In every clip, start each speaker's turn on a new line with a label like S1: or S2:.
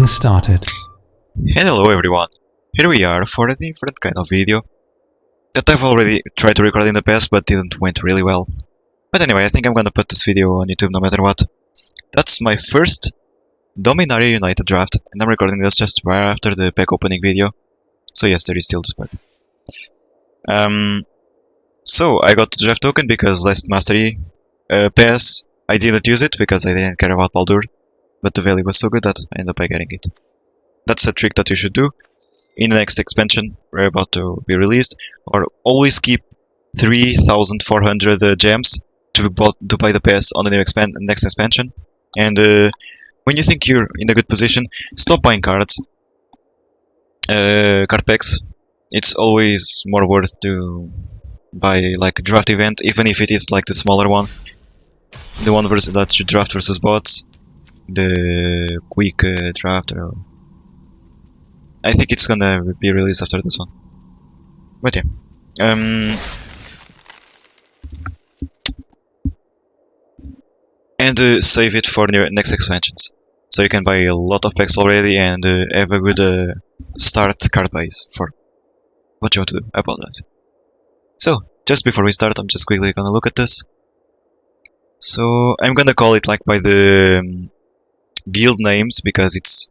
S1: Recording started.
S2: Hello everyone, here we are for a different kind of video that I've already tried to record in the past but didn't went really well. But anyway, I think I'm gonna put this video on YouTube no matter what. That's my first Dominaria United draft, and I'm recording this just right after the pack opening video. So yes, there is still this pack. So I got the draft token because last Mastery pass I didn't use it because I didn't care about Baldur, but the value was so good that I ended up by getting it. That's a trick that you should do in the next expansion we're about to be released, or always keep 3,400 gems to buy the pass on the next expansion. And when you think you're in a good position, stop buying cards, card packs. It's always more worth to buy like a draft event, even if it is like the smaller one, the one that you draft versus bots, the quick draft. Or I think it's gonna be released after this one. But yeah. And save it for your next expansions. So you can buy a lot of packs already and have a good start card base for what you want to do. I apologize. So, just before we start, I'm just quickly gonna look at this. So, I'm gonna call it like by the guild names because it's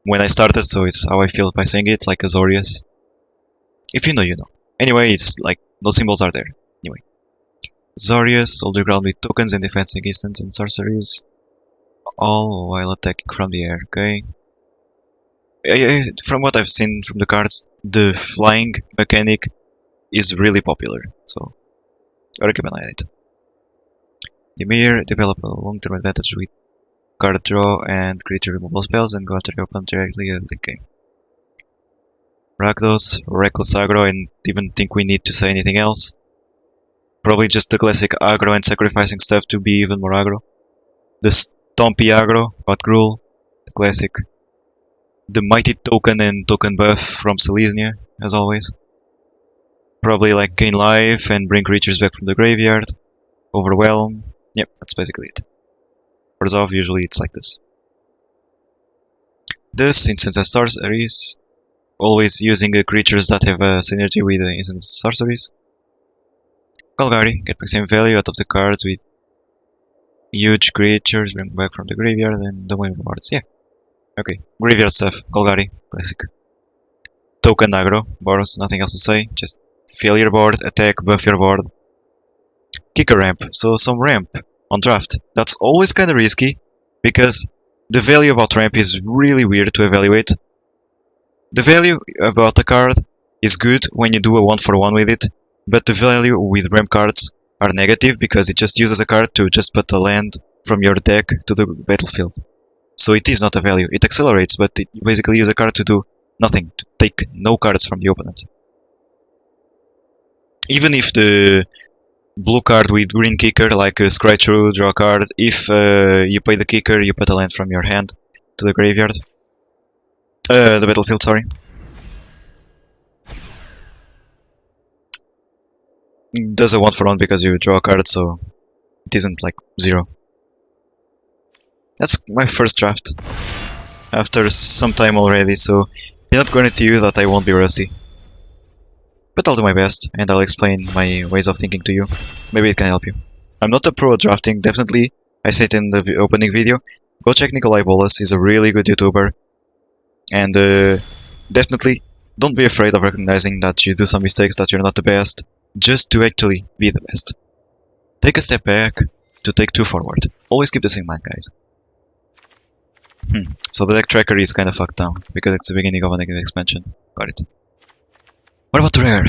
S2: when I started, so it's how I feel by saying it, like Azorius. If you know, you know. Anyway, it's like those symbols are there. Anyway. Azorius, hold the ground with tokens and defending instants and sorceries, all while attacking from the air, okay? From what I've seen from the cards, the flying mechanic is really popular, so I recommend it. Ymir, develop a long-term advantage with card draw and creature removal spells and go after your opponent directly at the game. Rakdos, reckless aggro, and didn't think we need to say anything else. Probably just the classic aggro and sacrificing stuff to be even more aggro. The Stompy aggro, about Gruul, the classic. The mighty token and token buff from Selesnya, as always. Probably like gain life and bring creatures back from the graveyard. Overwhelm. Yep, that's basically it. For Zov, usually it's like this. This, instance as sorceries, always using creatures that have a synergy with instance sorceries. Golgari, get the same value out of the cards with huge creatures, bring back from the graveyard, and domain rewards. Yeah. Okay, graveyard stuff, Golgari, classic. Token aggro, Boros, nothing else to say, just fill your board, attack, buff your board. Kick a ramp, so some ramp on draft. That's always kinda risky, because the value about ramp is really weird to evaluate. The value about a card is good when you do a 1-for-1 with it, but the value with ramp cards are negative because it just uses a card to just put a land from your deck to the battlefield. So it is not a value. It accelerates, but it basically uses a card to do nothing, to take no cards from the opponent. Even if the blue card with green kicker, like a scry through, draw a card, if you pay the kicker, you put a land from your hand to the graveyard. The battlefield, sorry. It does a 1-for-1 because you draw a card, so it isn't like 0. That's my first draft. After some time already, so I cannot guarantee you that I won't be rusty. But I'll do my best, and I'll explain my ways of thinking to you. Maybe it can help you. I'm not a pro at drafting, definitely. I said in the opening video. Go check Nicolai Bolas, he's a really good YouTuber. And definitely, don't be afraid of recognizing that you do some mistakes, that you're not the best. Just to actually be the best. Take a step back to take 2 forward. Always keep this in mind, guys. So the deck tracker is kinda fucked now, because it's the beginning of a negative expansion. Got it. What about the rare?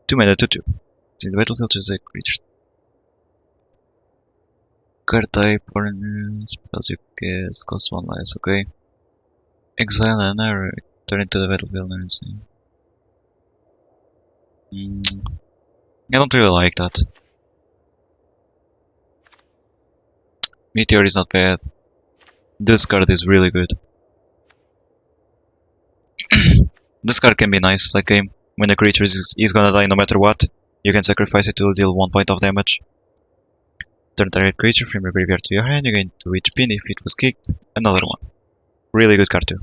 S2: 2 mana, 2/2. In the battlefield, choose a creature. Card type, or spells you cast, cost 1 less, okay. Exile an arrow, turn it to the battlefield and see. I don't really like that. Meteor is not bad. This card is really good. This card can be nice late game. When a creature is gonna die no matter what, you can sacrifice it to deal 1 point of damage. Turn target creature from your graveyard to your hand, you gain 2 HP, and if it was kicked, another one. Really good card too.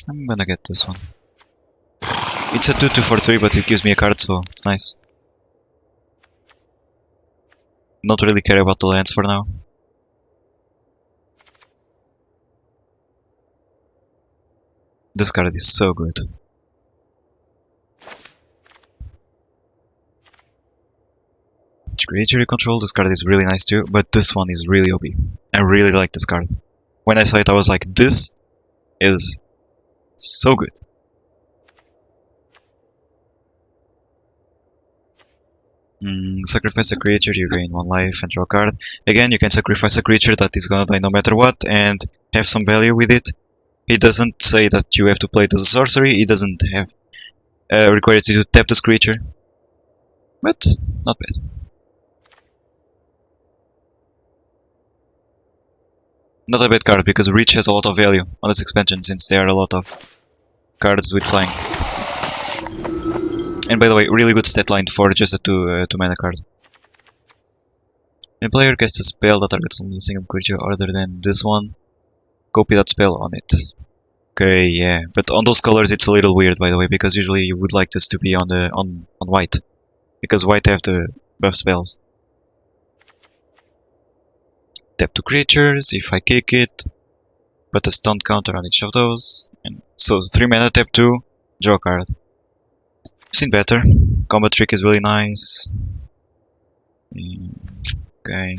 S2: I'm gonna get this one. It's a 2-2 for 3, but it gives me a card, so it's nice. Not really care about the lands for now. This card is so good. Which creature you control? This card is really nice too, but this one is really OP. I really like this card. When I saw it, I was like, this is so good. Sacrifice a creature, you gain 1 life and draw a card. Again, you can sacrifice a creature that is gonna die no matter what and have some value with it. He doesn't say that you have to play it as a sorcery, he doesn't have requires you to tap this creature. But, not bad. Not a bad card, because Reach has a lot of value on this expansion, since there are a lot of cards with flying. And by the way, really good stat line for just a 2 mana card. When player casts a spell that targets only a single creature other than this one, copy that spell on it. Okay, yeah, but on those colors it's a little weird, by the way, because usually you would like this to be on white, because white have the buff spells. Tap 2 creatures, if I kick it, put a stun counter on each of those, and so 3 mana, tap 2, draw a card. I've seen better. Combat trick is really nice. Okay.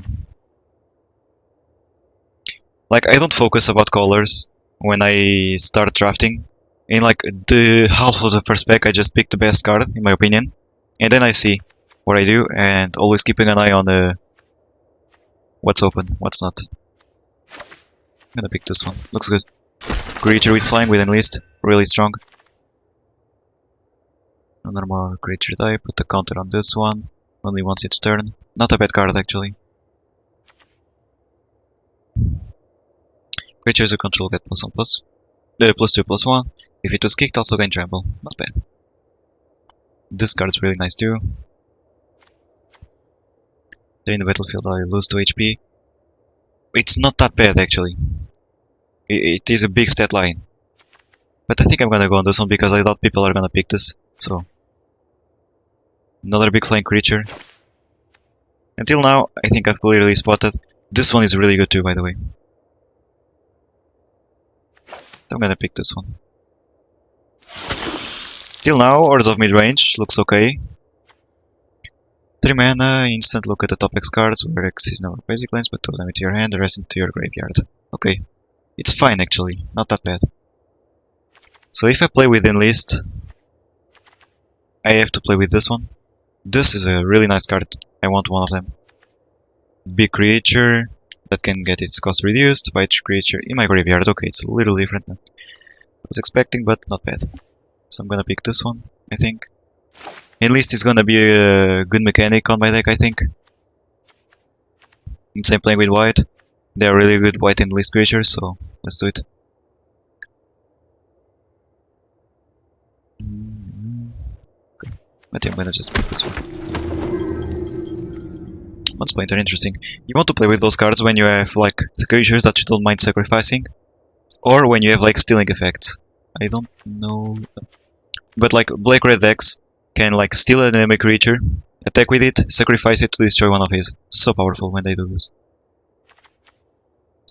S2: Like, I don't focus about colors when I start drafting. In like the half of the first pack, I just pick the best card, in my opinion, and then I see what I do, and always keeping an eye on what's open, what's not. I'm gonna pick this one. Looks good. Creature with flying with enlist, really strong. No normal creature die, put a counter on this one. Only once its turn. Not a bad card actually. Creatures you control get +2/+1. If it was kicked, also gain trample. Not bad. This card's really nice too. They're in the battlefield, I lose 2 HP. It's not that bad actually. It is a big stat line. But I think I'm gonna go on this one because I thought people are gonna pick this. So, another big flying creature. Until now, I think I've clearly spotted. This one is really good too, by the way. I'm gonna pick this one. Till now, Orders of Midrange looks okay. 3 mana, instant look at the top X cards, where X is no basic lands, but put them into your hand, the rest into your graveyard. Okay. It's fine actually, not that bad. So if I play with Enlist, I have to play with this one. This is a really nice card, I want one of them. Big creature that can get its cost reduced by each creature in my graveyard. Okay, it's a little different than I was expecting, but not bad. So I'm gonna pick this one, I think. Enlist is gonna be a good mechanic on my deck, I think. Since I'm playing with white, they are really good white enlist creatures, so let's do it. Okay. I think I'm gonna just pick this one. Once Splinter, interesting. You want to play with those cards when you have like creatures that you don't mind sacrificing, or when you have like stealing effects. I don't know, but like black red decks can like steal an enemy creature, attack with it, sacrifice it to destroy one of his. So powerful when they do this.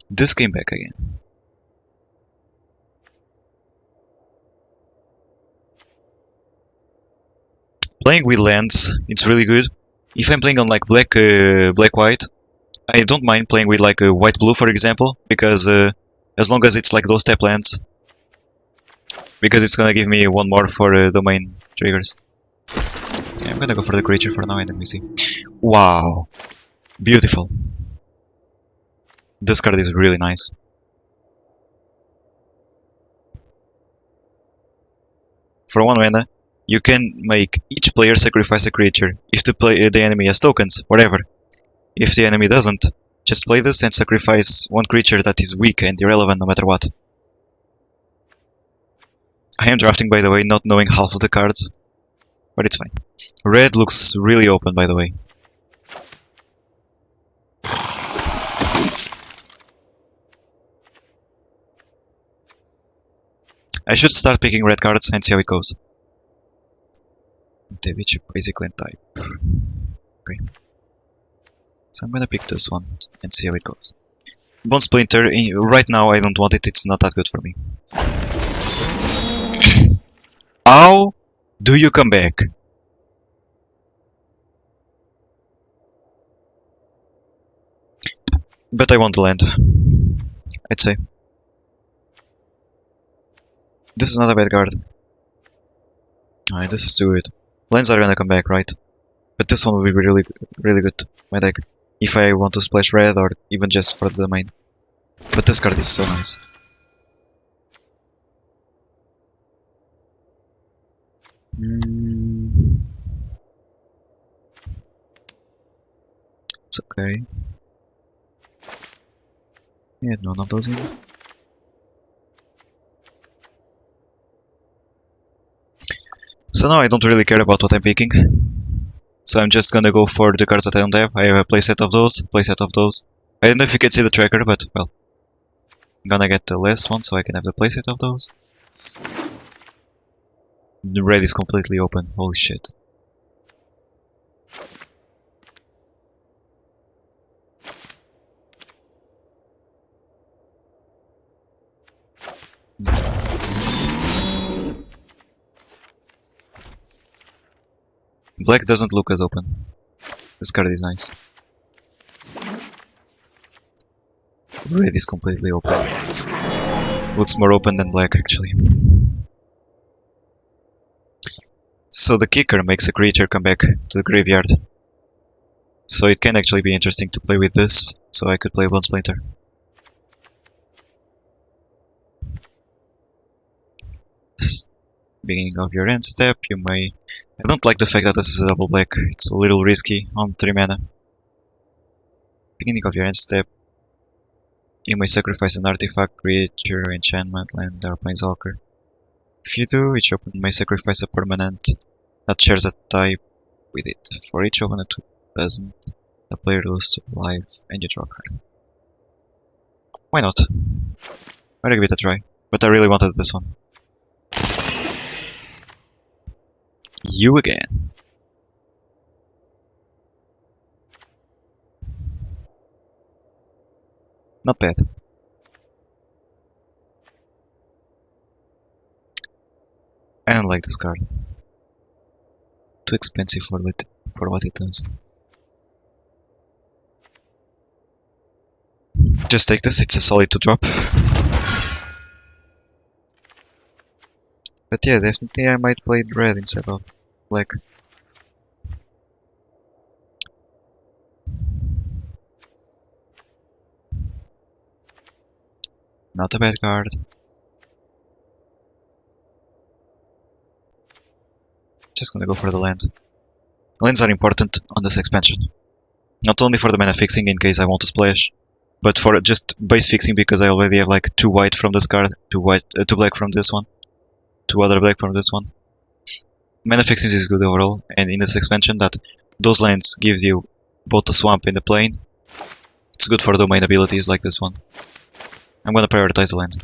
S2: This came back again. Playing with lands, it's really good. If I'm playing on like black-white, I don't mind playing with like a white-blue, for example, because as long as it's like those tap lands, because it's gonna give me one more for domain triggers. Yeah, I'm gonna go for the creature for now and then we see. Wow, beautiful. This card is really nice. For 1 mana, you can make each player sacrifice a creature if the enemy has tokens, whatever. If the enemy doesn't, just play this and sacrifice one creature that is weak and irrelevant no matter what. I am drafting, by the way, not knowing half of the cards, but it's fine. Red looks really open, by the way. I should start picking red cards and see how it goes. Which basically type. Okay. So I'm gonna pick this one and see how it goes. Bone Splinter, right now I don't want it, it's not that good for me. How do you come back? But I want the land, I'd say. This is not a bad card. Alright, this is too good. Lands are gonna come back, right? But this one will be really good, my deck. If I want to splash red or even just for the main. But this card is so nice. It's okay. Yeah, none of those in. So now I don't really care about what I'm picking. So I'm just gonna go for the cards that I don't have. I have a playset of those, playset of those. I don't know if you can see the tracker, but well. I'm gonna get the last one so I can have the playset of those. The red is completely open, holy shit. Black doesn't look as open. This card is nice. Red is completely open. Looks more open than black actually. So the kicker makes a creature come back to the graveyard. So it can actually be interesting to play with this, so I could play Bone Splinter. Beginning of your end step, you may... I don't like the fact that this is a double black, it's a little risky on 3 mana. Beginning of your end step, you may sacrifice an artifact, creature, enchantment, land, or planeswalker. If you do, each opponent may sacrifice a permanent that shares a type with it. For each opponent who doesn't, the player loses 2 life and you draw a card. Why not? I'll give it a try, but I really wanted this one. You again. Not bad. I don't like this card. Too expensive for what it does. Just take this, it's a solid 2-drop. But yeah, definitely I might play red instead of black. Not a bad card. Just gonna go for the land. Lands are important on this expansion. Not only for the mana fixing in case I want to splash, but for just base fixing because I already have like 2 white from this card, 2 black from this one, 2 other black from this one. Mana fixing is good overall, and in this expansion that those lands gives you both the swamp and the plane. It's good for domain abilities like this one. I'm gonna prioritize the land.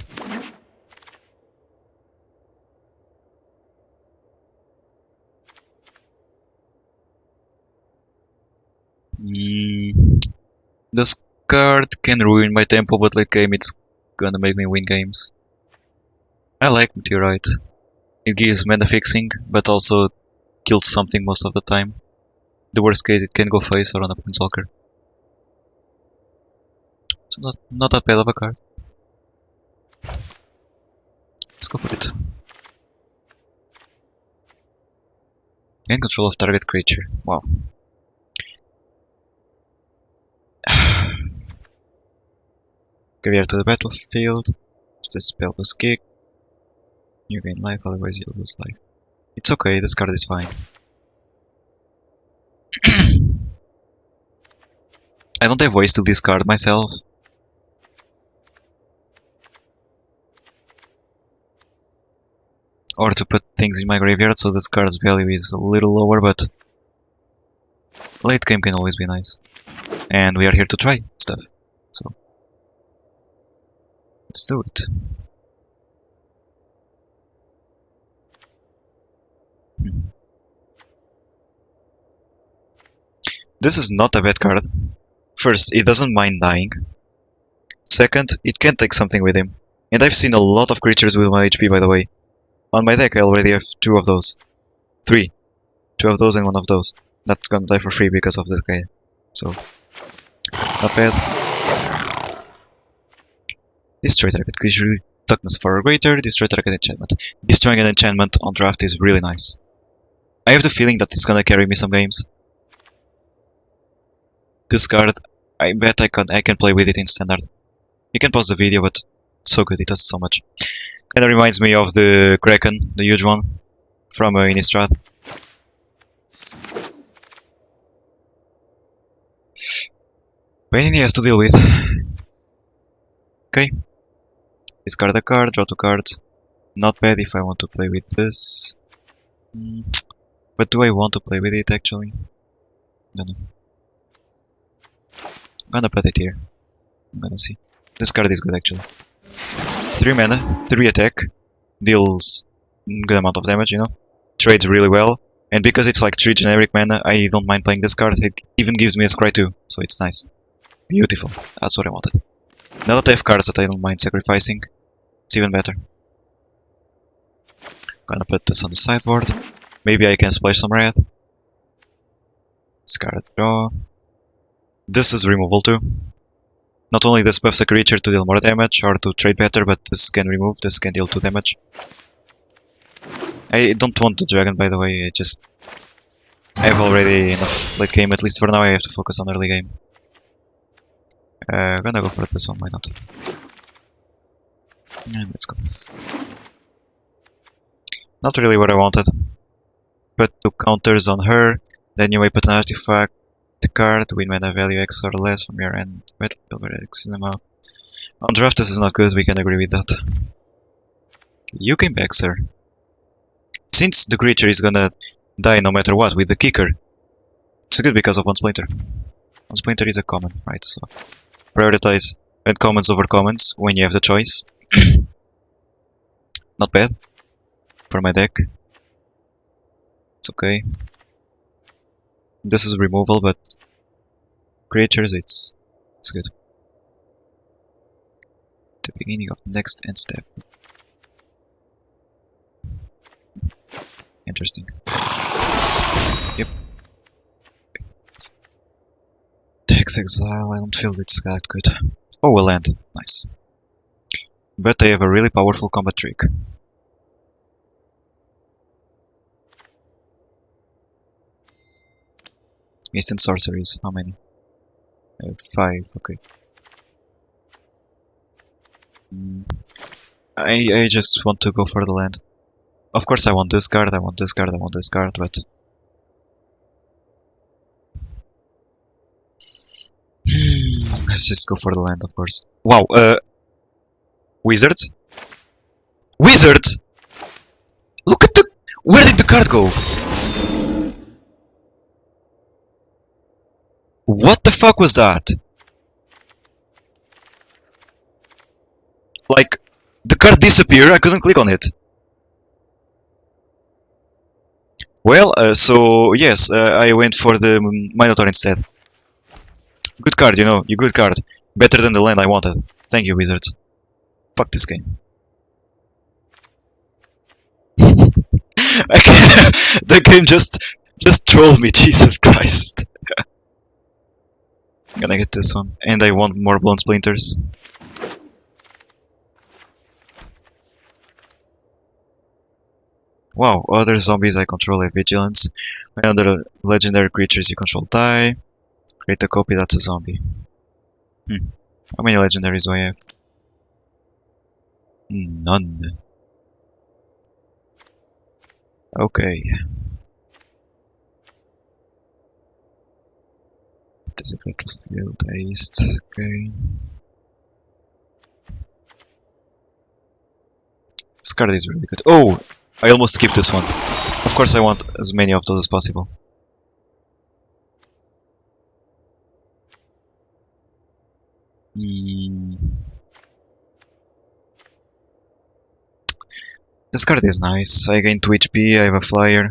S2: This card can ruin my tempo, but late game it's gonna make me win games. I like Meteorite. It gives mana fixing, but also kills something most of the time. The worst case it can go face or on a planeswalker. So not that bad of a card. Let's go for it. Gain control of target creature. Wow. Graveyard to the battlefield. If the spell was kicked, you gain life, otherwise you lose life. It's okay, this card is fine. I don't have ways to discard myself. Or to put things in my graveyard, so this card's value is a little lower, but late game can always be nice. And we are here to try stuff, so let's do it. This is not a bad card. First, it doesn't mind dying. Second, it can take something with him. And I've seen a lot of creatures with 1 HP, by the way. On my deck I already have 2 of those. 3. 2 of those and 1 of those. That's gonna die for free because of this guy. So, not bad. Destroy target creature, toughness 4 or greater, destroy target enchantment. Destroying an enchantment on draft is really nice. I have the feeling that it's gonna carry me some games. This card, I bet I can play with it in standard. You can pause the video, but it's so good, it does so much. Kinda reminds me of the Kraken, the huge one, from Innistrad. Pain he has to deal with. Okay. Discard a card, draw 2 cards. Not bad if I want to play with this. But do I want to play with it actually? Don't know. I'm gonna put it here. I'm gonna see. This card is good actually. 3 mana, 3 attack, deals good amount of damage, you know. Trades really well. And because it's like 3 generic mana, I don't mind playing this card. It even gives me a scry too, so it's nice. Beautiful. That's what I wanted. Now that I have cards that I don't mind sacrificing, it's even better. Gonna put this on the sideboard. Maybe I can splash some red. Discard, draw. This is removal too. Not only this buffs a creature to deal more damage or to trade better, but this can remove, this can deal 2 damage. I don't want the dragon, by the way, I have already enough late game, at least for now I have to focus on early game. Gonna go for this one, why not? And let's go. Not really what I wanted. Put 2 counters on her, then you may put an artifact card, win mana value X or less from your end, battlefield where X is amount. On draft this is not good, we can agree with that. You came back, sir. Since the creature is gonna die no matter what with the kicker, it's good because of 1 splinter. 1 splinter is a common, right? So prioritize uncommons over commons when you have the choice. Not bad for my deck. It's okay. This is removal, but creatures, it's good. The beginning of the next end step. Interesting. Yep. Tax exile, I don't feel it's that good. Oh, a land. Nice. But they have a really powerful combat trick. Instant sorceries, how many? 5, okay. I just want to go for the land. Of course I want this card, I want this card, I want this card, but... let's just go for the land, of course. Wow, Wizard? Wizard! Look at the... Where did the card go? What the fuck was that? Like, the card disappeared, I couldn't click on it. Well, so yes, I went for the Minotaur instead. Good card, you know, you good card. Better than the land I wanted. Thank you, Wizards. Fuck this game. The game just trolled me, Jesus Christ. I'm gonna get this one. And I want more blown splinters. Wow, other zombies I control have vigilance. When other legendary creatures you control die. Create a copy that's a zombie. How many legendaries do I have? None. Okay. This is a battlefield east. Okay. This card is really good. Oh! I almost skipped this one. Of course I want as many of those as possible. This card is nice. I gain 2 HP, I have a flyer.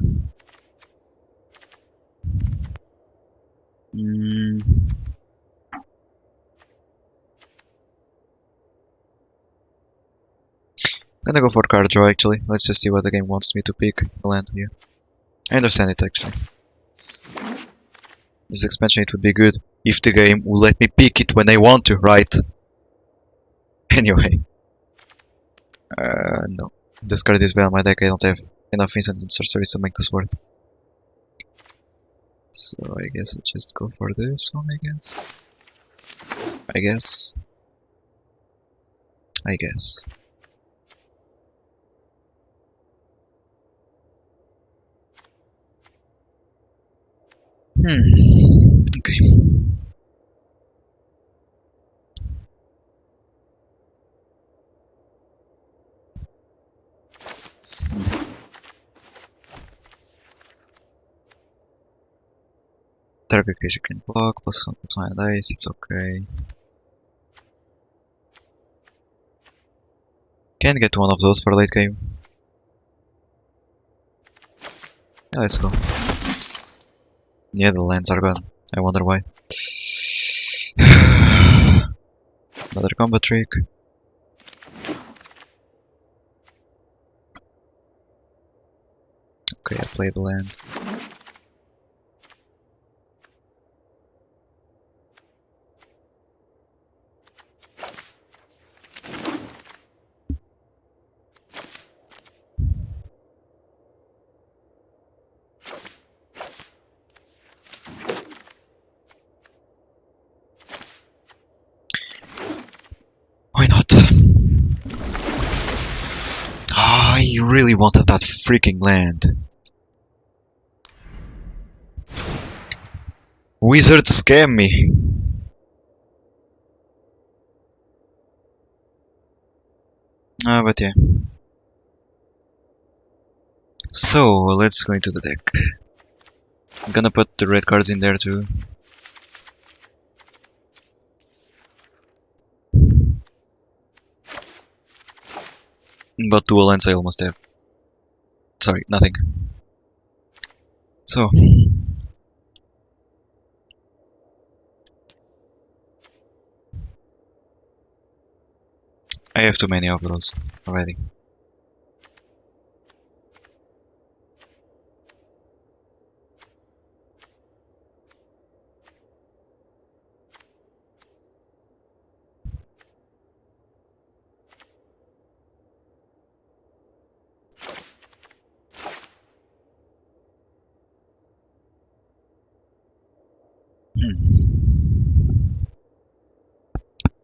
S2: Gonna go for card draw actually. Let's just see what the game wants me to pick. Land here. I understand it actually. This expansion it would be good if the game will let me pick it when I want to, right? Anyway. No. This card is bad on my deck. I don't have enough instant and sorceries to make this work. So I guess I'll just go for this one, I guess. I guess. Okay. Target creature can block, +1/+1 dice, it's okay. Can get one of those for late game. Yeah, let's go. Yeah, the lands are gone. I wonder why. Another combat trick. Okay, I play the land. Why not? Ah, I really wanted that freaking land. Wizard scam me. Ah, but yeah. So, let's go into the deck. I'm gonna put the red cards in there too. But dual lands I almost have. Sorry, nothing. So. I have too many of those already.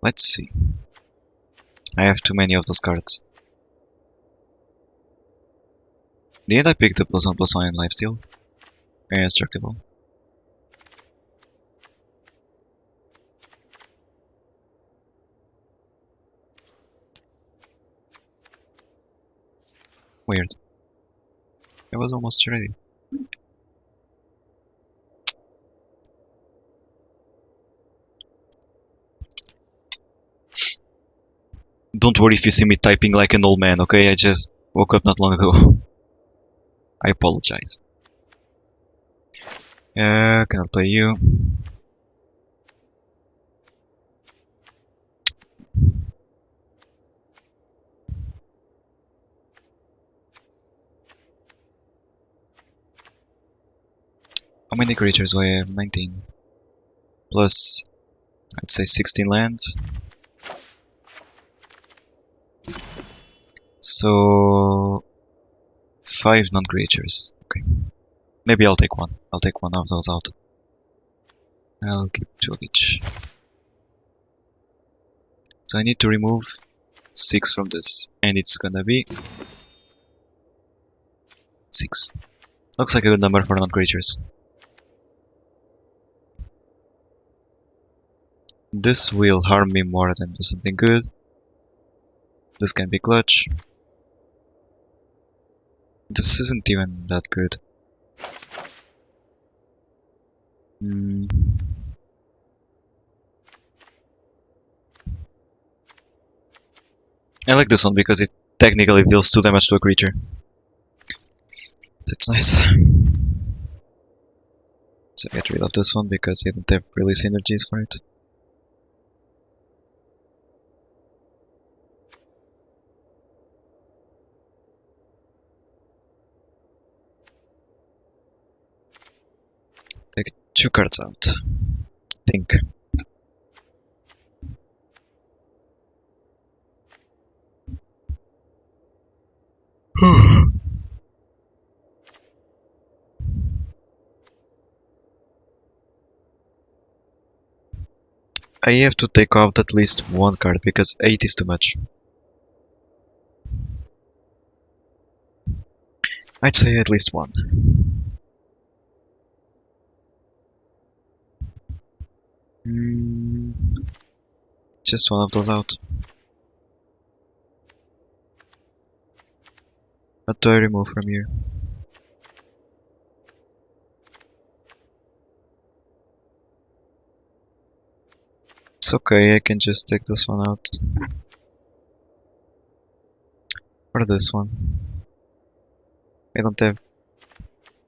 S2: Let's see. I have too many of those cards. Didn't I pick the +1/+1 in lifesteal? Indestructible. Weird. I was almost ready. Don't worry if you see me typing like an old man, okay? I just woke up not long ago. I apologize. Cannot play you. How many creatures do I have? 19. Plus, I'd say 16 lands. So, 5 non-creatures. Okay. Maybe I'll take one. I'll take one of those out. I'll keep 2 of each. So I need to remove 6 from this. And it's gonna be 6. Looks like a good number for non-creatures. This will harm me more than do something good. This can be clutch. This isn't even that good. I like this one because it technically deals 2 damage to a creature. So it's nice. So get rid of this one because I don't have really synergies for it. Take 2 cards out. Think. I have to take out at least 1 card because 8 is too much. I'd say at least 1. Just one of those out. What do I remove from here? It's okay, I can just take this one out. Or this one. I don't have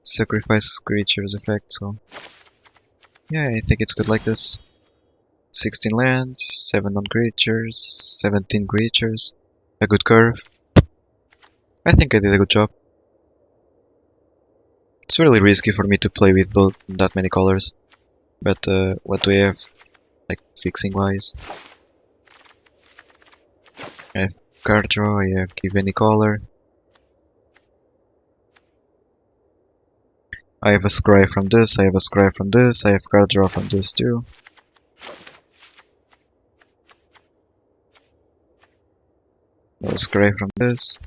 S2: sacrifice creatures effect, so yeah, I think it's good like this. 16 lands, 7 non-creatures, 17 creatures, a good curve. I think I did a good job. It's really risky for me to play with that many colors, but what do we have, like fixing wise? I have card draw, I have give any color. I have a scry from this, I have a scry from this, I have card draw from this too. A scry from this.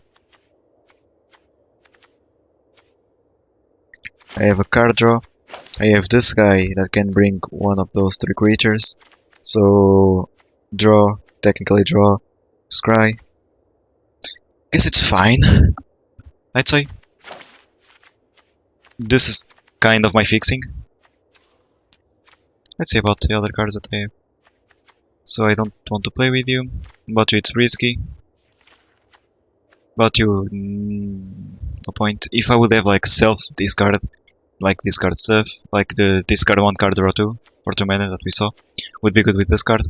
S2: I have a card draw. I have this guy that can bring one of those 3 creatures. So draw, technically draw, scry. Guess it's fine, I'd say. This is kind of my fixing. Let's see about the other cards that I have. So I don't want to play with you, but it's risky. But you, no point. If I would have like self-discard, like discard stuff, like the discard 1 card draw 2 for 2 mana that we saw, would be good with this card.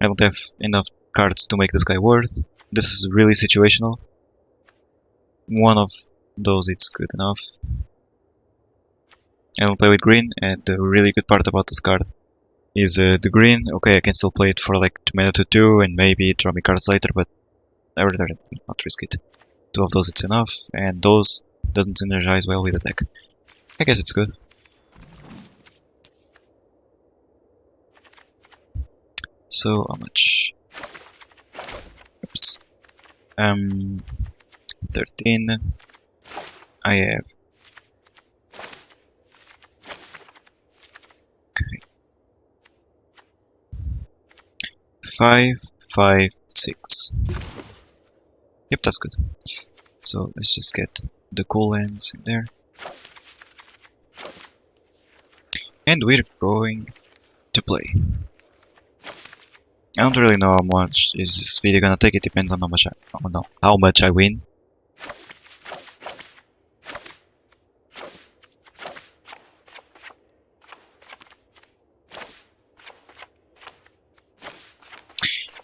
S2: I don't have enough cards to make this guy worth. This is really situational. One of those it's good enough. I don't play with green, and the really good part about this card is the green. Okay, I can still play it for like 2 mana to 2 and maybe draw me cards later, but I would rather not risk it. 2 of those it's enough, and those doesn't synergize well with the deck. I guess it's good. So how much? Oops. 13. I have. Okay. 5, 5, 6. Yep, that's good. So let's just get the cool lands in there. And we're going to play. I don't really know how much is this video gonna take. It depends on how much I win.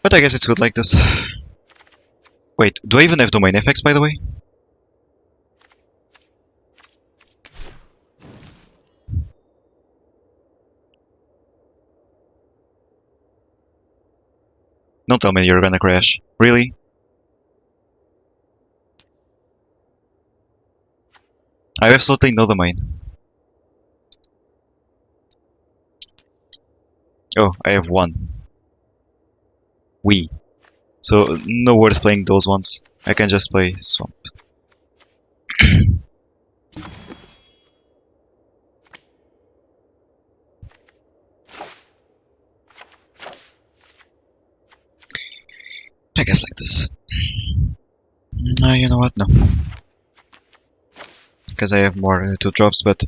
S2: But I guess it's good like this. Wait, do I even have domain effects, by the way? Don't tell me you're gonna crash. Really? I have absolutely no domain. Oh, I have 1. So, no worth playing those ones. I can just play Swamp. I guess like this. No, you know what? No. Because I have more 2 drops, but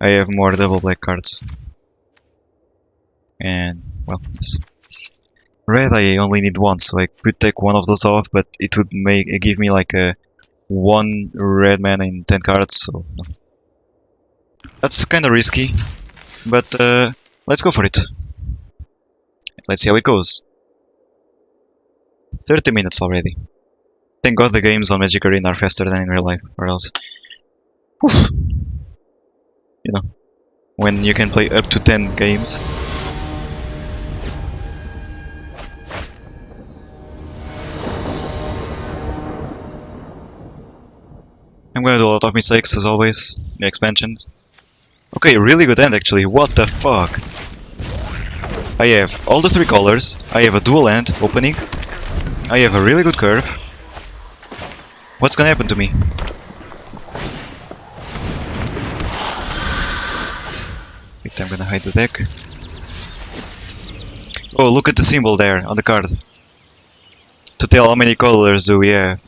S2: I have more double black cards. And, well, this. Red, I only need one, so I could take one of those off, but it would give me like a 1 red mana in 10 cards, so no. That's kinda risky, but let's go for it. Let's see how it goes. 30 minutes already. Thank God the games on Mtg Arena are faster than in real life, or else... Whew. You know, when you can play up to 10 games. I'm gonna do a lot of mistakes, as always, in expansions. Okay, really good end actually, what the fuck? I have all the 3 colors, I have a dual end opening, I have a really good curve. What's gonna happen to me? Wait, I'm gonna hide the deck. Oh, look at the symbol there on the card. To tell how many colors do we have.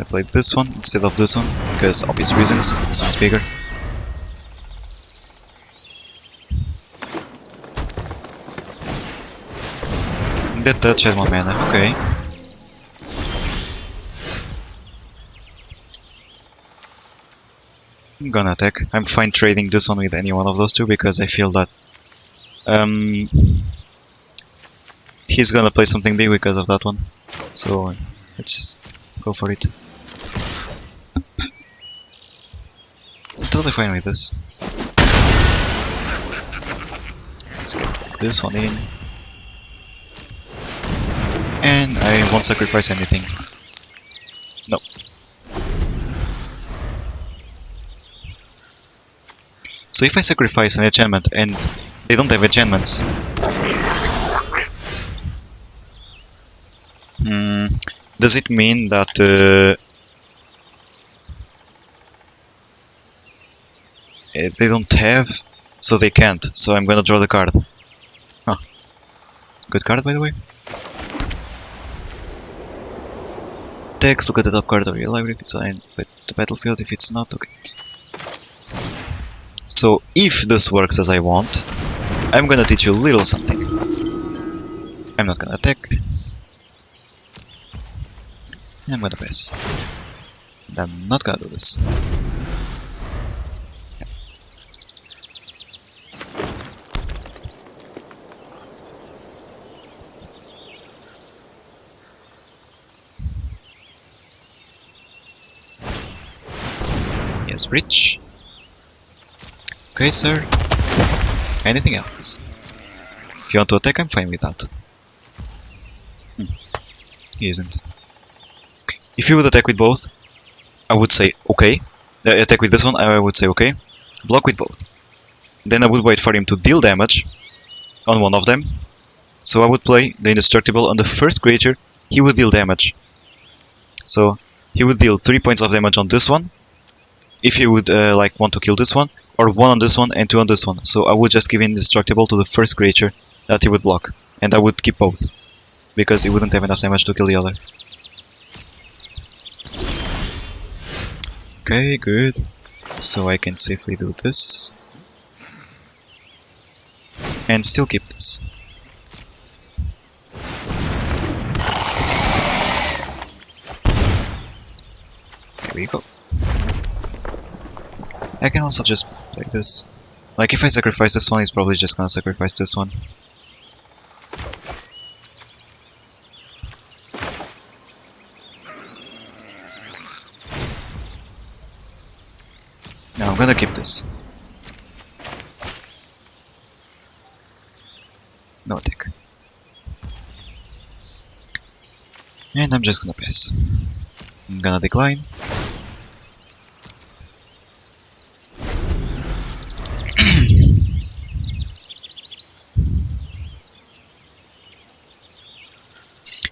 S2: I played this one instead of this one, because obvious reasons, this one's bigger. That touch had 1 mana, okay. I'm gonna attack. I'm fine trading this one with any one of those two, because I feel that he's gonna play something big because of that one. So let's just go for it. I'm totally fine with this. Let's get this one in. And I won't sacrifice anything. No. So if I sacrifice an enchantment and they don't have enchantments, does it mean that they don't have, so they can't, so I'm gonna draw the card. Huh. Good card, by the way. Text, look at the top card of your library if it's on the battlefield, if it's not, okay. So if this works as I want, I'm gonna teach you a little something. I'm not gonna attack. I'm gonna pass. And I'm not gonna do this. Yes, breach. Okay, sir. Anything else? If you want to attack, I'm fine with that. He isn't. If you would attack with both, I would say okay. Attack with this one, I would say okay. Block with both. Then I would wait for him to deal damage on one of them. So I would play the indestructible on the first creature. He would deal damage. So he would deal 3 points of damage on this one. If he would like want to kill this one, or 1 on this one and 2 on this one. So I would just give indestructible to the first creature that he would block, and I would keep both, because he wouldn't have enough damage to kill the other. Okay, good. So I can safely do this, and still keep this. There we go. I can also just play this. Like, if I sacrifice this one, he's probably just gonna sacrifice this one. No, I'm gonna keep this. No attack. And I'm just gonna pass. I'm gonna decline.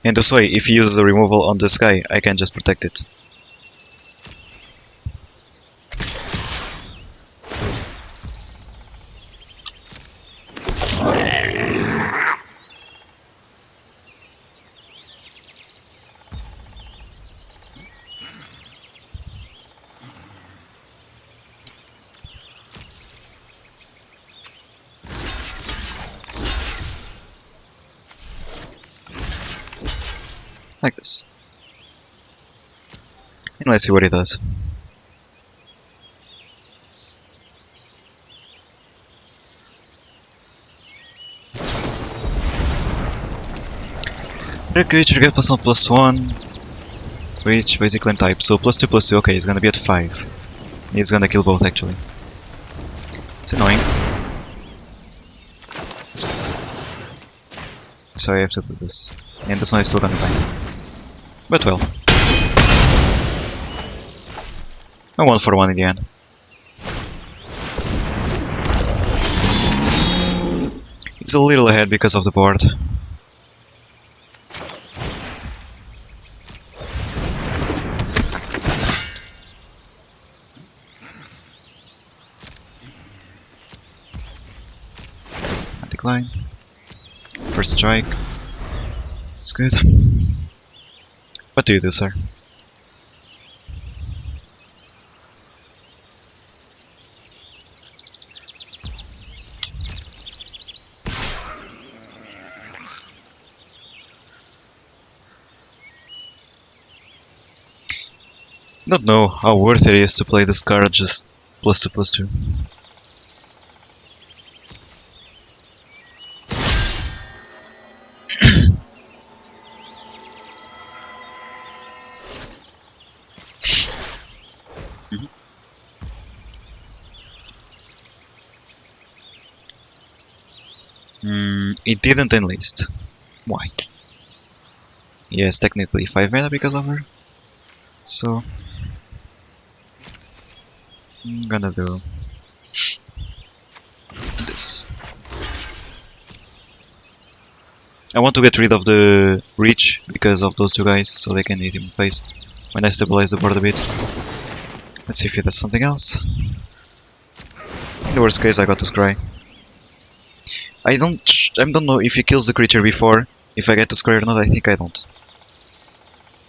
S2: And this way, if he uses a removal on this guy, I can just protect it. Like this. And let's see what it does. Red creature get +1/+1, which basically type. So +2/+2, okay, he's gonna be at 5. He's gonna kill both actually. It's annoying. So I have to do this. And this one is still gonna die. But well. A 1-for-1 in the end. It's a little ahead because of the board. Decline. First strike. It's good. What do you do, sir? Don't know how worth it is to play this card just +2/+2. It didn't enlist. Why? Yes, technically 5 mana because of her. So I'm gonna do this. I want to get rid of the reach because of those two guys, so they can hit him in the face when I stabilize the board a bit. Let's see if he does something else. In the worst case, I got to scry. I don't know if he kills the creature before, if I get to scry or not. I think I don't.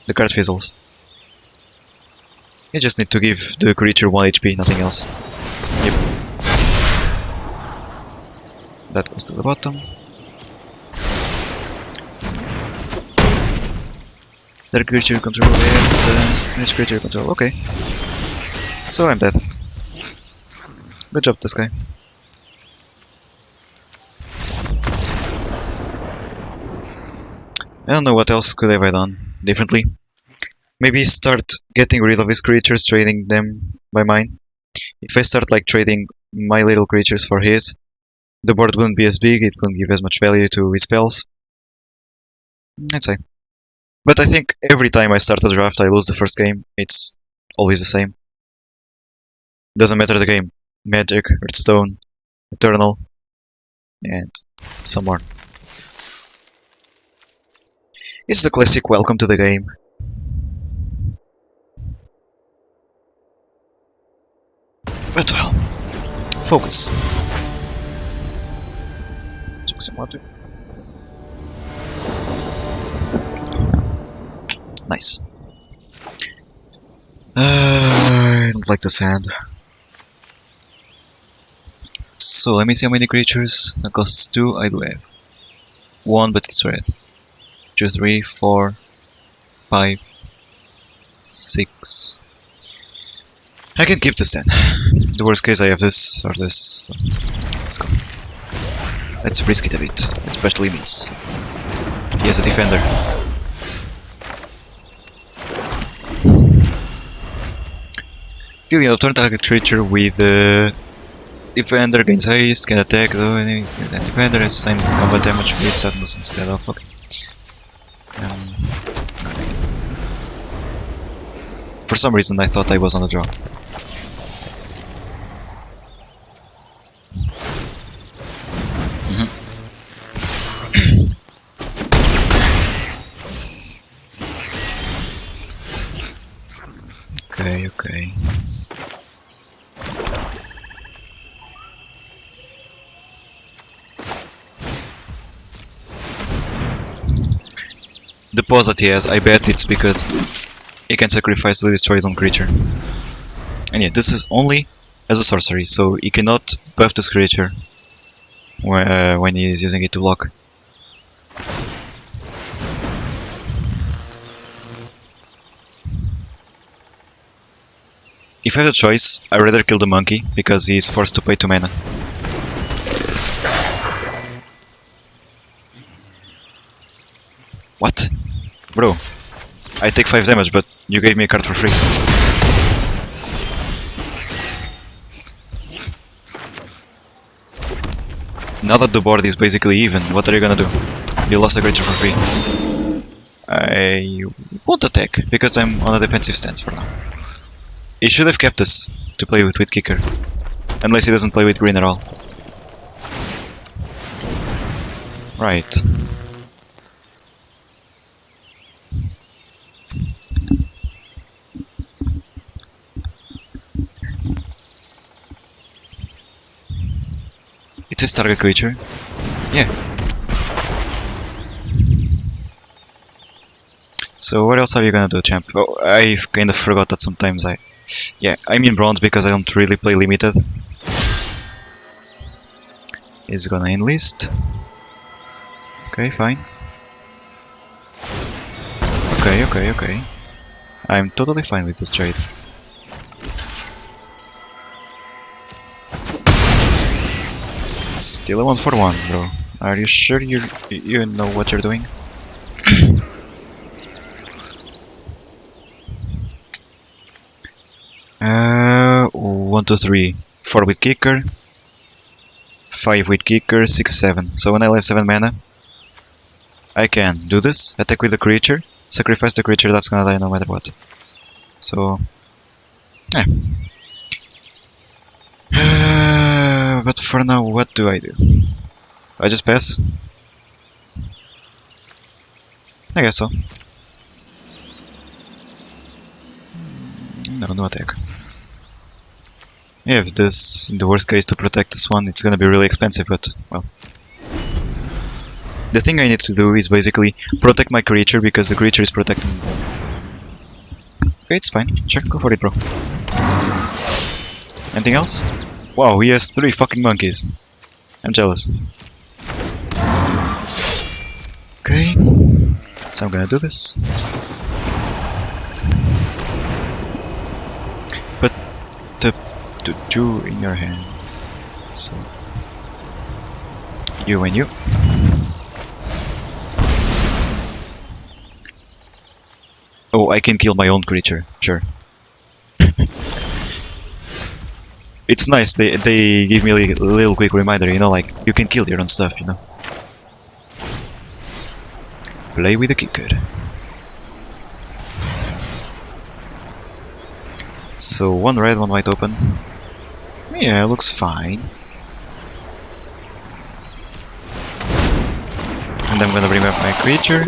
S2: The card fizzles. You just need to give the creature 1 HP, nothing else. Yep. That goes to the bottom. Their creature control and finish creature control. Okay. So I'm dead. Good job, this guy. I don't know what else could have I done differently. Maybe start getting rid of his creatures, trading them by mine. If I start like trading my little creatures for his, the board wouldn't be as big, it wouldn't give as much value to his spells. I'd say. But I think every time I start a draft I lose the first game. It's always the same. Doesn't matter the game. Magic, Hearthstone, Eternal, and some more. It's the classic welcome to the game. But well, focus. Drink some water. Nice. I don't like this hand. So let me see how many creatures. That costs 2. I do have 1, but it's red. 2, 3, 4, 5, 6. I can keep this then. In the worst case I have this or this. So let's go. Let's risk it a bit, especially means he has a defender. Till the end of turn, target creature with the defender gains haste, can attack though any defender has same combat damage with toughness instead of. Okay. For some reason I thought I was on a draw. Okay. The pause that he has, I bet it's because he can sacrifice to destroy his own creature. And yeah, this is only as a sorcery, so he cannot buff this creature when he is using it to block. If I have a choice, I'd rather kill the monkey, because he's forced to pay 2 mana. What? Bro, I take 5 damage, but you gave me a card for free. Now that the board is basically even, what are you gonna do? You lost a creature for free. I won't attack, because I'm on a defensive stance for now. He should have kept this to play with Kicker. Unless he doesn't play with green at all. Right. It says target creature. Yeah. So what else are you gonna do, champ? Oh, I kind of forgot that sometimes yeah, I'm in bronze because I don't really play limited. He's gonna enlist. Okay, fine. Okay. I'm totally fine with this trade. Still a 1-for-1, bro. Are you sure you know what you're doing? 1, 2, 3. 4 with Kicker. 5 with Kicker, 6, 7. So when I have 7 mana, I can do this, attack with the creature, sacrifice the creature that's gonna die no matter what. So, yeah. But for now, what do? I just pass? I guess so. No attack. Yeah, if this, in the worst case, to protect this one, it's gonna be really expensive, but, well. The thing I need to do is basically protect my creature, because the creature is protecting me. Okay, it's fine. Sure, go for it, bro. Anything else? Wow, he has 3 fucking monkeys. I'm jealous. Okay, so I'm gonna do this. Put the 2 in your hand. So, you and you. Oh, I can kill my own creature, sure. It's nice, they give me a little quick reminder, you know, like, you can kill your own stuff, you know. Play with the Kicker. So, 1 red, 1 white open. Yeah, looks fine. And I'm gonna bring up my creature.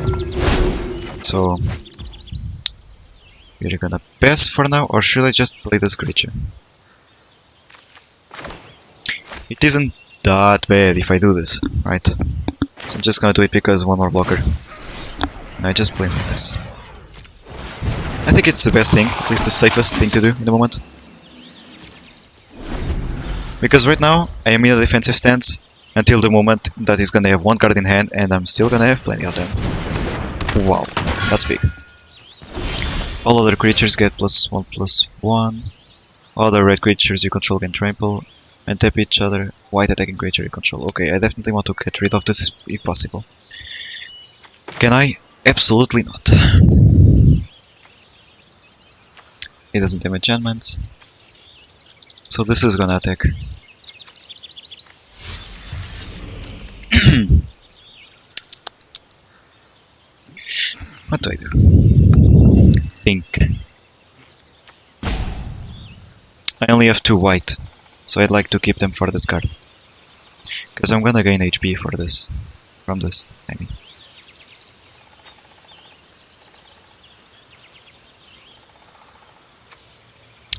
S2: So, you're gonna pass for now, or should I just play this creature? It isn't that bad if I do this, right? So I'm just gonna do it because 1 more blocker. And I just play like this. I think it's the best thing, at least the safest thing to do in the moment. Because right now, I am in a defensive stance until the moment that he's gonna have 1 card in hand, and I'm still gonna have plenty of them. Wow, that's big. All other creatures get +1/+1. Other red creatures you control can trample and tap each other. White attacking creature you control. Okay, I definitely want to get rid of this if possible. Can I? Absolutely not. It doesn't have enchantments. So this is gonna attack. What do I do? Think. I only have 2 white, so I'd like to keep them for this card. Because I'm gonna gain HP for this. From this, I mean.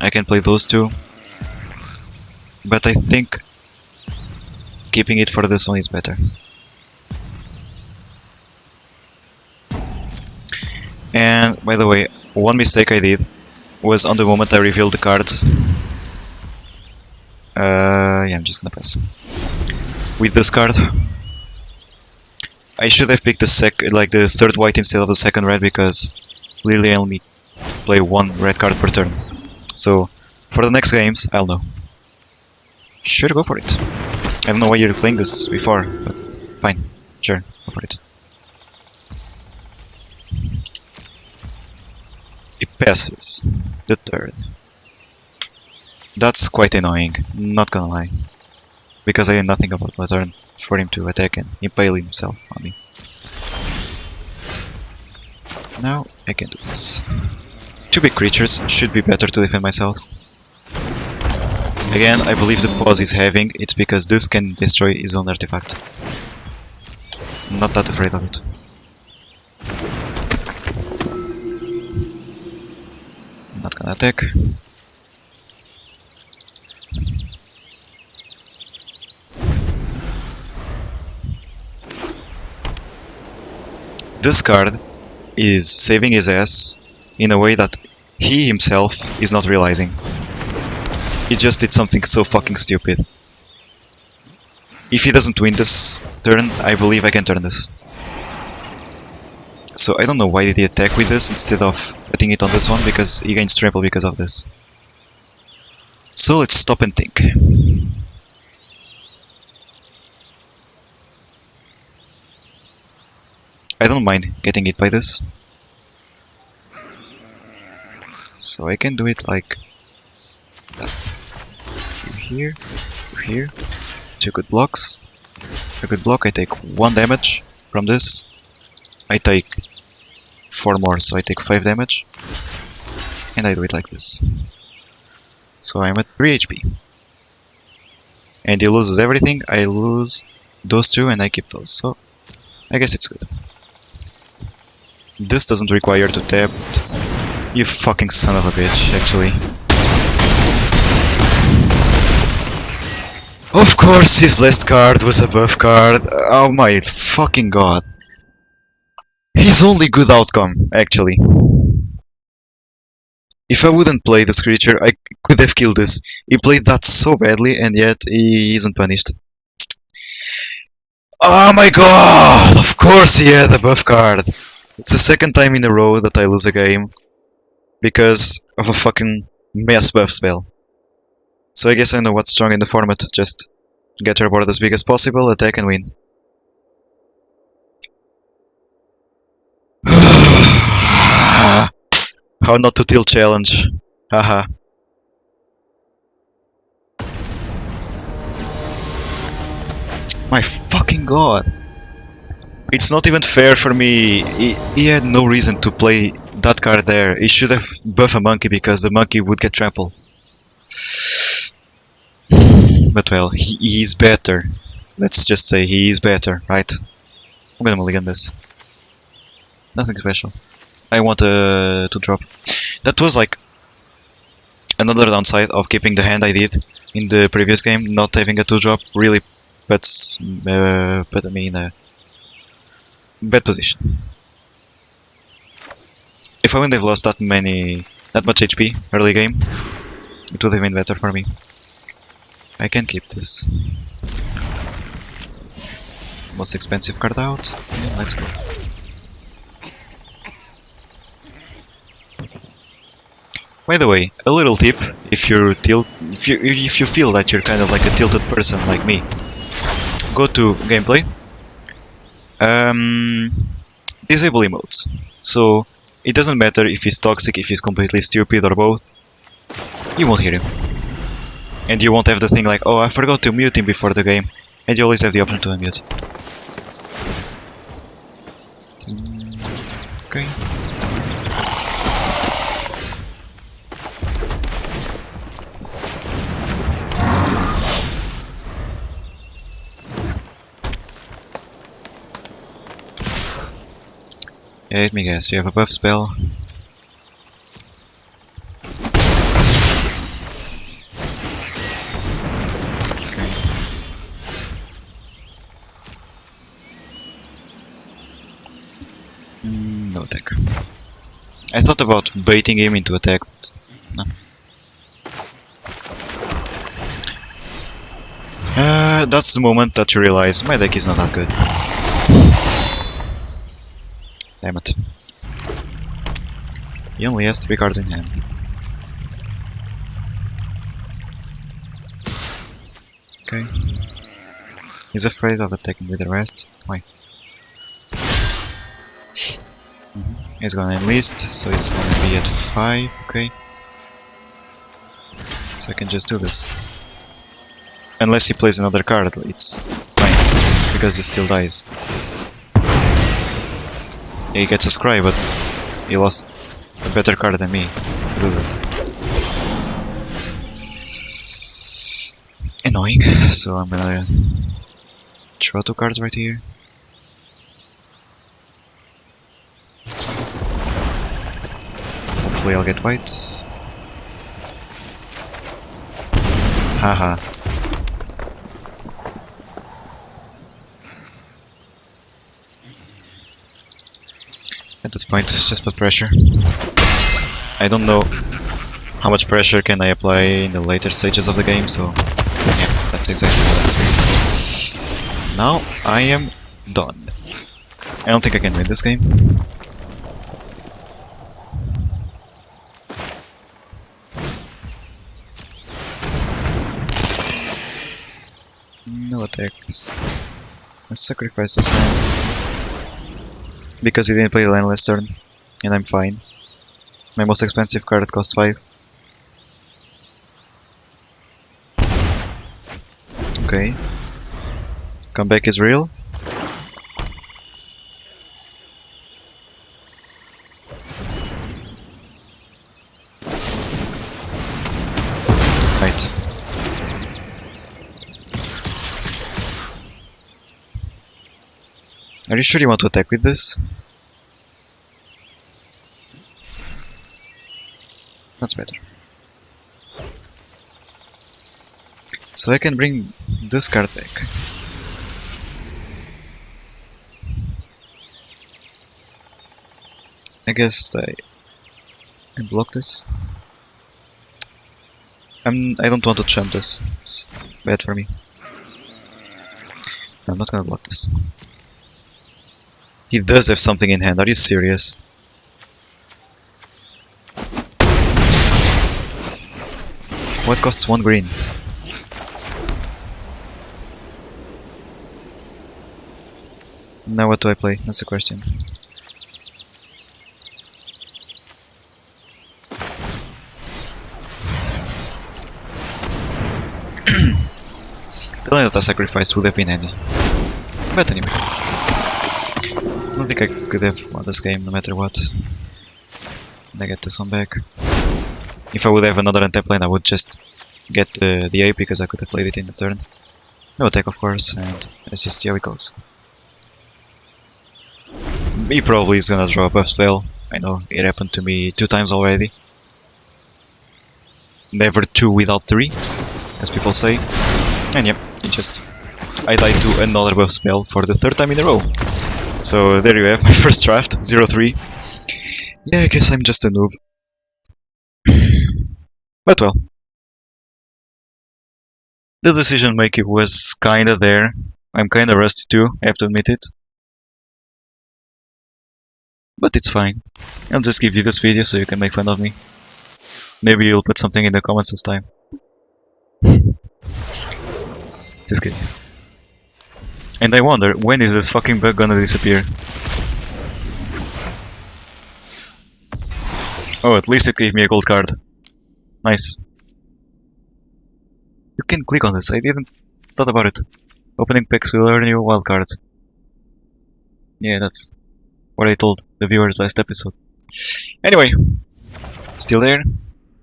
S2: I can play those 2. But I think keeping it for this one is better. And by the way, one mistake I did was on the moment I revealed the cards. Yeah, I'm just gonna pass. With this card, I should have picked the the 3rd white instead of the 2nd red, because literally I only play 1 red card per turn. So For the next games, I'll know. Sure, go for it. I don't know why you're playing this before, but fine. Sure, go for it. He passes the turn. That's quite annoying, not gonna lie. Because I did nothing about my turn for him to attack and impale himself on me. Now I can do this. 2 big creatures should be better to defend myself. Again, I believe the pause he's having, it's because this can destroy his own artifact. I'm not that afraid of it. I'm not gonna attack. This card is saving his ass in a way that he himself is not realizing. He just did something so fucking stupid. If he doesn't win this turn, I believe I can turn this. So I don't know why did he attack with this instead of putting it on this one, because he gains trample because of this. So let's stop and think. I don't mind getting hit by this. So I can do it like that. You here. 2 good blocks. A good block, I take 1 damage from this. I take 4 more, so I take 5 damage. And I do it like this. So I'm at 3 HP. And he loses everything, I lose those 2 and I keep those, so I guess it's good. This doesn't require to tap. You fucking son of a bitch, actually. Of course his last card was a buff card. Oh my fucking god. His only good outcome, actually. If I wouldn't play this creature, I could have killed this. He played that so badly and yet he isn't punished. Oh my god! Of course he had a buff card. It's the second time in a row that I lose a game because of a fucking mess buff spell. So I guess I know what's strong in the format. Just get your board as big as possible, attack and win. How not to tilt challenge. Haha. My fucking god. It's not even fair for me. He had no reason to play that card there. He should have buffed a monkey because the monkey would get trampled. But well, he is better. Let's just say he is better, right? I'm gonna mulligan this. Nothing special. I want to drop. That was like another downside of keeping the hand I did in the previous game. Not having a 2-drop really puts me in a bad position. If I wouldn't have lost that much HP early game, it would have been better for me. I can keep this. Most expensive card out. Yeah, let's go. By the way, a little tip: if you feel that you're kind of like a tilted person like me, go to gameplay. Disable emotes. So it doesn't matter if he's toxic, if he's completely stupid, or both. You won't hear him. And you won't have the thing like, oh, I forgot to mute him before the game. And you always have the option to unmute. Okay. Yeah, let me guess, you have a buff spell. No attack. I thought about baiting him into attack, but no. That's the moment that you realize my deck is not that good. Damn it. He only has 3 cards in hand. Okay. He's afraid of attacking with the rest. Why? He's gonna enlist, so he's gonna be at 5, okay. So I can just do this. Unless he plays another card, it's fine, because he still dies. He gets a scry, but he lost a better card than me to do that. Annoying, so I'm gonna draw 2 cards right here. Hopefully I'll get white. Haha. At this point, just put pressure. I don't know how much pressure can I apply in the later stages of the game, so yeah, that's exactly what I'm saying. Now I am done. I don't think I can win this game. No attacks. Let's sacrifice this land. Because he didn't play the land last turn, and I'm fine. My most expensive card cost 5. Okay. Comeback is real. Right. Are you sure you want to attack with this? That's better. So I can bring this card back. I guess I block this. I don't want to chump this. It's bad for me. I'm not gonna block this. He does have something in hand. Are you serious? What costs 1 green? Now what do I play? That's the question. The land that I sacrificed would have been handy. But anyway. I don't think I could have won this game no matter what. And I get this one back. If I would have another untapped lane, I would just get the A because I could have played it in the turn. No attack, of course, and let's just see how it goes. He probably is gonna draw a buff spell. I know, it happened to me 2 times already. Never 2 without 3, as people say. And yep, I died to another buff spell for the 3rd time in a row. So there you have my first draft, 0-3. Yeah, I guess I'm just a noob. But well. The decision making was kinda there. I'm kinda rusty too, I have to admit it. But it's fine. I'll just give you this video so you can make fun of me. Maybe you'll put something in the comments this time. Just kidding. And I wonder, when is this fucking bug gonna disappear? Oh, at least it gave me a gold card. Nice. You can click on this, I didn't thought about it. Opening packs will earn you wildcards. Yeah, that's what I told the viewers last episode. Anyway, still there?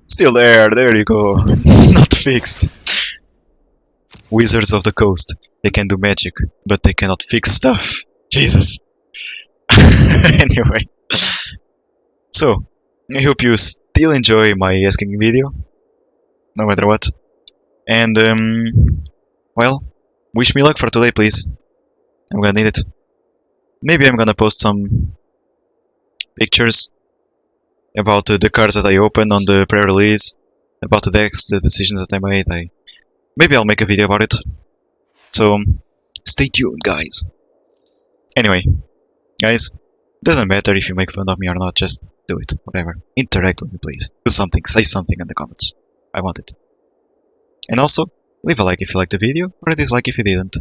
S2: Still there, there you go. Not fixed. Wizards of the Coast. They can do magic, but they cannot fix stuff. Jesus. Anyway. So, I hope you still enjoy my asking video. No matter what. And, well, wish me luck for today, please. I'm gonna need it. Maybe I'm gonna post some pictures about the cards that I opened on the pre-release, about the decks, the decisions that I made. Maybe I'll make a video about it. So, stay tuned, guys. Anyway, guys, doesn't matter if you make fun of me or not, just do it, whatever. Interact with me, please. Do something, say something in the comments. I want it. And also, Leave a like if you liked the video, or a dislike if you didn't.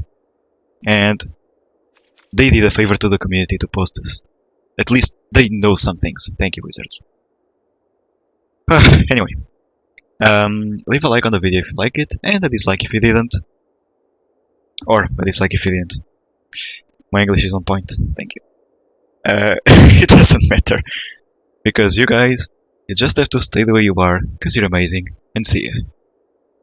S2: And they did a favor to the community to post this. At least they know some things. Thank you, wizards. Anyway, leave a like on the video if you like it, and a dislike if you didn't. Or a dislike if you didn't. My English is on point. Thank you. It doesn't matter. Because you guys, you just have to stay the way you are, because you're amazing. And see ya.